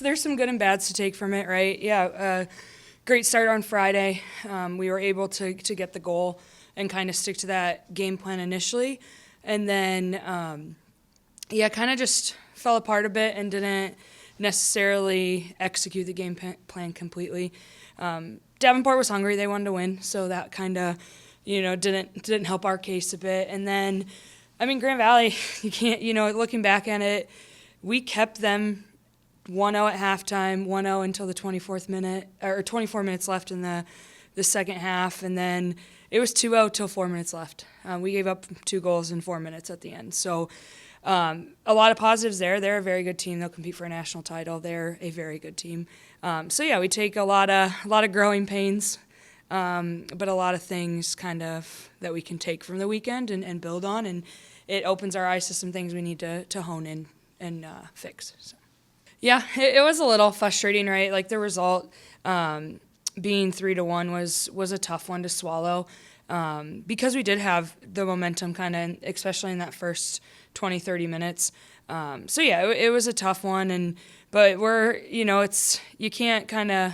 there's some good and bads to take from it, right? Yeah, great start on Friday. We were able to get the goal and kind of stick to that game plan initially. And then, kind of just fell apart a bit and didn't necessarily execute the game plan completely. Davenport was hungry; they wanted to win, so that kind of, didn't help our case a bit. And then, Grand Valley, you can't, looking back at it, we kept them 1-0 at halftime, 1-0 until the 24th minute, or 24 minutes left in the second half, and then it was 2-0 till 4 minutes left. We gave up 2 goals in 4 minutes at the end. So a lot of positives there. They're a very good team. They'll compete for a national title. They're a very good team. We take a lot of growing pains, but a lot of things kind of that we can take from the weekend and build on, and it opens our eyes to some things we need to hone in and fix. So. Yeah, it was a little frustrating, right? Like the result being 3-1 was a tough one to swallow because we did have the momentum kind of, especially in that first 20, 30 minutes. It was a tough one, but we're, you can't kind of,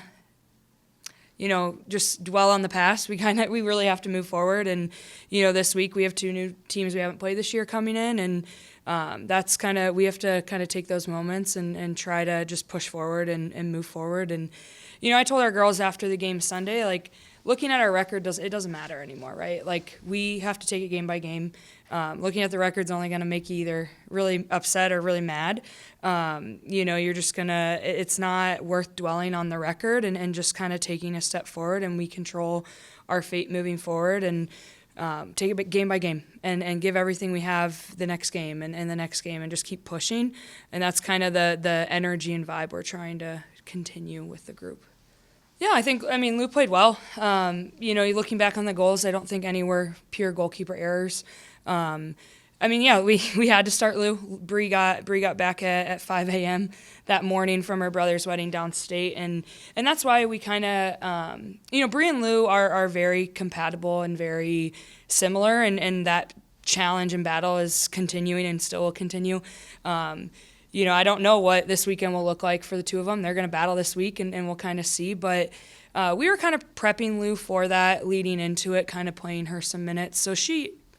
just dwell on the past. We really have to move forward. And, this week we have 2 new teams we haven't played this year coming in, and that's we have to kind of take those moments and try to just push forward and move forward. And, I told our girls after the game Sunday, like, looking at our record, it doesn't matter anymore, right? Like, we have to take it game by game. Looking at the record's only going to make you either really upset or really mad. You're just going to – it's not worth dwelling on the record and just kind of taking a step forward, and we control our fate moving forward and take it game by game and give everything we have the next game and the next game and just keep pushing. And that's kind of the energy and vibe we're trying to continue with the group. Yeah, Lou played well. Looking back on the goals, I don't think any were pure goalkeeper errors. We had to start Lou. Bree got back at 5 a.m. that morning from her brother's wedding downstate, and that's why we kind of, Bree and Lou are very compatible and very similar, and that challenge and battle is continuing and still will continue. I don't know what this weekend will look like for the two of them. They're going to battle this week, and we'll kind of see. But we were kind of prepping Lou for that, leading into it, kind of playing her some minutes. So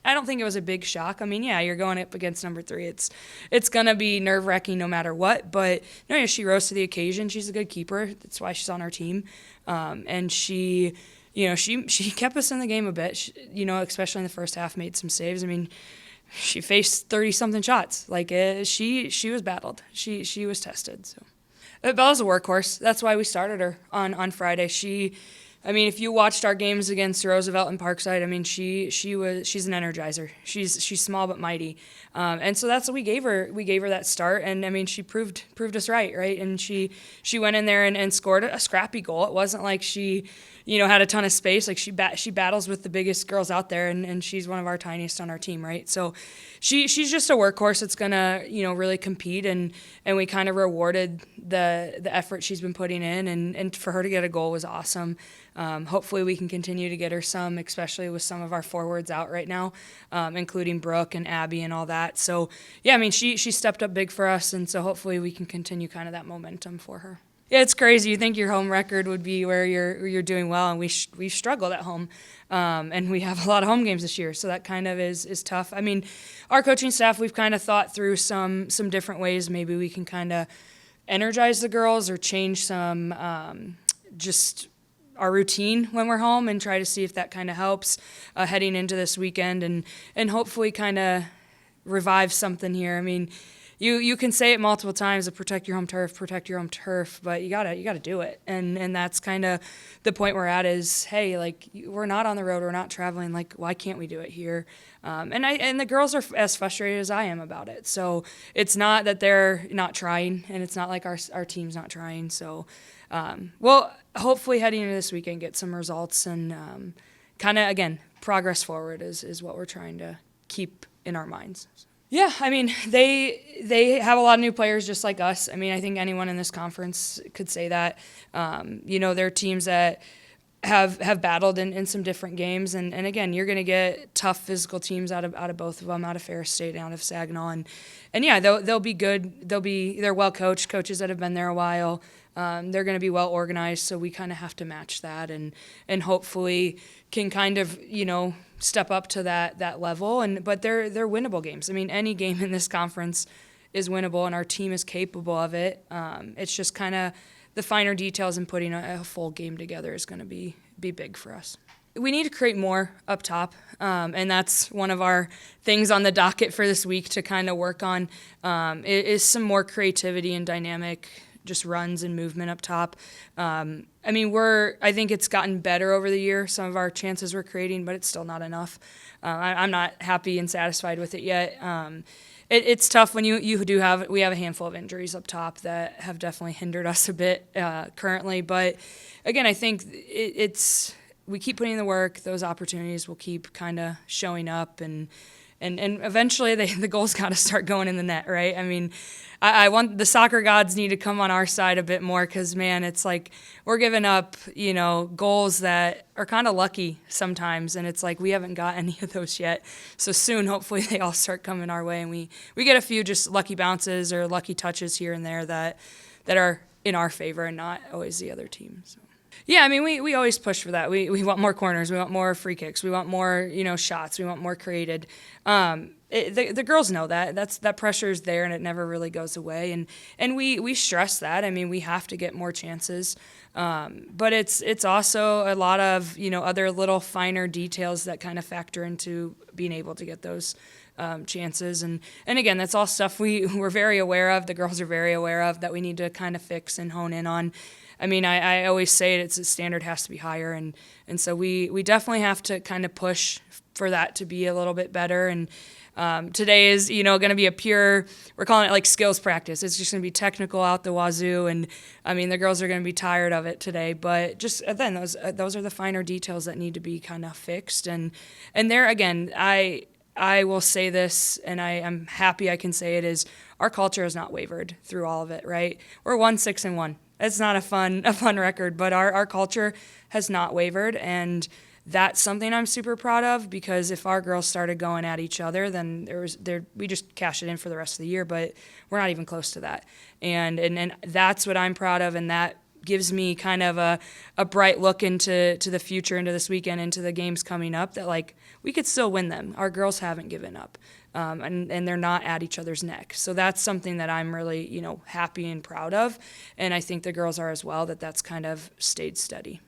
I don't think it was a big shock. You're going up against number 3. It's going to be nerve-wracking no matter what. But she rose to the occasion. She's a good keeper. That's why she's on our team. And she kept us in the game a bit. Especially in the first half, made some saves. She faced 30-something shots. She was battled. She was tested. So, Bella's a workhorse. That's why we started her on Friday. If you watched our games against Roosevelt and Parkside, she's an energizer. She's small but mighty, and so that's what we gave her. We gave her that start, and she proved us right. And she went in there and scored a scrappy goal. It wasn't like she had a ton of space. Like she battles with the biggest girls out there, and she's one of our tiniest on our team, right? So she's just a workhorse that's gonna really compete, and we kind of rewarded the effort she's been putting in, and for her to get a goal was awesome. Hopefully we can continue to get her some, especially with some of our forwards out right now, including Brooke and Abby and all that. So she stepped up big for us, and so hopefully we can continue kind of that momentum for her. Yeah, it's crazy. You think your home record would be where you're doing well, and we've struggled at home, and we have a lot of home games this year, so that kind of is tough. Our coaching staff, we've kind of thought through some different ways maybe we can kind of energize the girls or change some just our routine when we're home and try to see if that kind of helps heading into this weekend and hopefully kind of revive something here. You can say it multiple times, protect your home turf, but you gotta do it. And that's kind of the point we're at is, hey, like, we're not on the road, we're not traveling, like, why can't we do it here? And the girls are as frustrated as I am about it. So it's not that they're not trying, and it's not like our team's not trying. So we'll hopefully heading into this weekend get some results and kind of, again, progress forward is what we're trying to keep in our minds. Yeah, they have a lot of new players just like us. I think anyone in this conference could say that. They're teams that have battled in some different games, and again, you're going to get tough physical teams out of both of them, out of Ferris State and out of Saginaw, and yeah, they'll be good. They're well coached, coaches that have been there a while. They're going to be well organized, so we kind of have to match that, and hopefully can kind of step up to that level. But they're winnable games. I mean, any game in this conference is winnable, and our team is capable of it. It's just kind of the finer details in putting a full game together is going to be big for us. We need to create more up top, and that's one of our things on the docket for this week to kind of work on, is some more creativity and dynamic just runs and movement up top. I think it's gotten better over the year, some of our chances we're creating, but it's still not enough. I'm not happy and satisfied with it yet. It's tough when we have a handful of injuries up top that have definitely hindered us a bit currently. But again, I think we keep putting in the work. Those opportunities will keep kind of showing up, and eventually the goals got to start going in the net, right? I mean, I want the soccer gods need to come on our side a bit more, because man, it's like we're giving up goals that are kind of lucky sometimes, and it's like we haven't got any of those yet. So soon, hopefully, they all start coming our way, and we get a few just lucky bounces or lucky touches here and there that are in our favor and not always the other team. So. Yeah, I mean, we always push for that. We want more corners. We want more free kicks. We want more, shots. We want more created. The girls know that. That pressure is there, and it never really goes away. And we stress that. I mean, we have to get more chances. But it's also a lot of, other little finer details that kind of factor into being able to get those chances. And again, that's all stuff we're very aware of. The girls are very aware of that we need to kind of fix and hone in on. I mean, I always say the standard has to be higher, and so we definitely have to kind of push for that to be a little bit better. And today is, going to be we're calling it like skills practice. It's just going to be technical out the wazoo, and I mean, the girls are going to be tired of it today. But just then, those are the finer details that need to be kind of fixed. And there again, I will say this, and I'm happy I can say it, is our culture has not wavered through all of it, right? We're 1-6-1. It's not a fun record, but our culture has not wavered, and that's something I'm super proud of, because if our girls started going at each other, then we just cash it in for the rest of the year, but we're not even close to that. And that's what I'm proud of, and that gives me kind of a bright look into the future, into this weekend, into the games coming up, that like we could still win them. Our girls haven't given up, and they're not at each other's neck. So that's something that I'm really happy and proud of, and I think the girls are as well, that's kind of stayed steady.